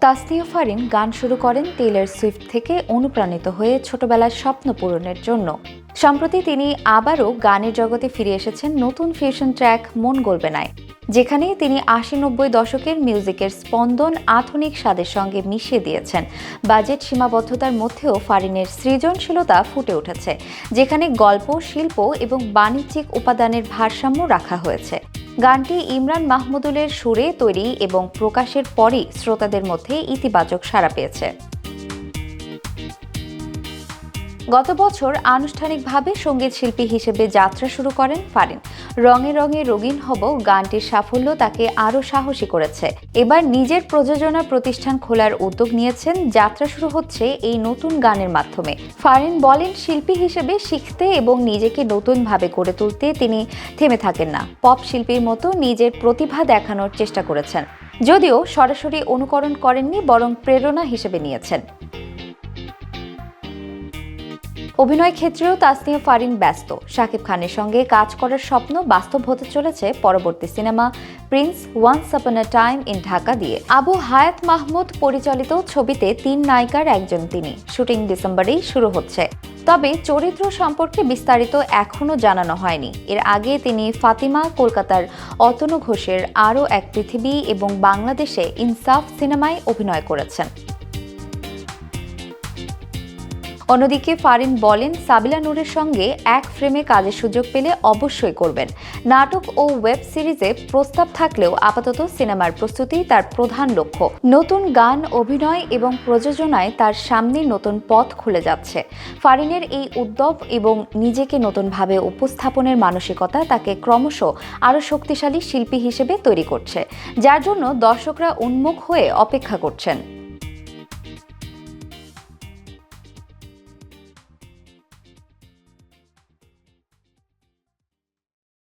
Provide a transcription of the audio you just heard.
তাসনিয়া ফারিন গান শুরু করেন টেইলর সুইফট থেকে অনুপ্রাণিত হয়ে ছোটবেলার স্বপ্ন পূরণের জন্য। সম্প্রতি তিনি আবারও গানের জগতে ফিরে এসেছেন নতুন ফিউশন ট্র্যাক মন গলবে নায়, যেখানে তিনি ৮০-৯০ দশকের মিউজিকের স্পন্দন আধুনিক স্বাদের সঙ্গে মিশিয়ে দিয়েছেন। বাজেট সীমাবদ্ধতার মধ্যেও ফারিনের সৃজনশীলতা ফুটে উঠেছে, যেখানে গল্প, শিল্প এবং বাণিজ্যিক উপাদানের ভারসাম্য রাখা হয়েছে। গানটি ইমরান মাহমুদুলের সুরে তৈরি এবং প্রকাশের পরই শ্রোতাদের মধ্যে ইতিবাচক সাড়া পেয়েছে। গত বছর আনুষ্ঠানিকভাবে সঙ্গীত শিল্পী হিসেবে যাত্রা শুরু করেন ফারিন। রঙে রঙে রঙিন হব গানটির সাফল্য তাকে আরও সাহসী করেছে। এবার নিজের প্রযোজনা প্রতিষ্ঠান খোলার উদ্যোগ নিয়েছেন। যাত্রা শুরু হচ্ছে এই নতুন গানের মাধ্যমে। ফারিন বলেন, শিল্পী হিসেবে শিখতে এবং নিজেকে নতুনভাবে গড়ে তুলতে তিনি থেমে থাকেন না। পপ শিল্পীর মতো নিজের প্রতিভা দেখানোর চেষ্টা করেছেন, যদিও সরাসরি অনুকরণ করেননি, বরং প্রেরণা হিসেবে নিয়েছেন। অভিনয় ক্ষেত্রেও তাসনিয়া ফারিন ব্যস্ত। শাকিব খানের সঙ্গে কাজ করার স্বপ্ন বাস্তব হতে চলেছে পরবর্তী cinema Prince once upon a time in Dhaka দিয়ে। আবু হায়াত মাহমুদ পরিচালিত ছবিতে ৩ নায়িকার একজন তিনি। শুটিং ডিসেম্বরেই শুরু হচ্ছে, তবে চরিত্র সম্পর্কে বিস্তারিত এখনও জানানো হয়নি। এর আগে তিনি ফাতিমা, কলকাতার অতনু ঘোষের আরও এক পৃথিবী এবং বাংলাদেশে ইনসাফ সিনেমায় অভিনয় করেছেন। অন্যদিকে ফারিন বলেন, সাবিলা নূরের সঙ্গে এক ফ্রেমে কাজের সুযোগ পেলে অবশ্যই করবেন। নাটক ও ওয়েব সিরিজে প্রস্তাব থাকলেও আপাতত সিনেমার প্রস্তুতি তার প্রধান লক্ষ্য। নতুন গান, অভিনয় এবং প্রযোজনায় তার সামনে নতুন পথ খুলে যাচ্ছে। ফারিনের এই উদ্যম এবং নিজেকে নতুনভাবে উপস্থাপনের মানসিকতা তাকে ক্রমশ আরও শক্তিশালী শিল্পী হিসেবে তৈরি করছে, যার জন্য দর্শকরা উন্মুখ হয়ে অপেক্ষা করছেন।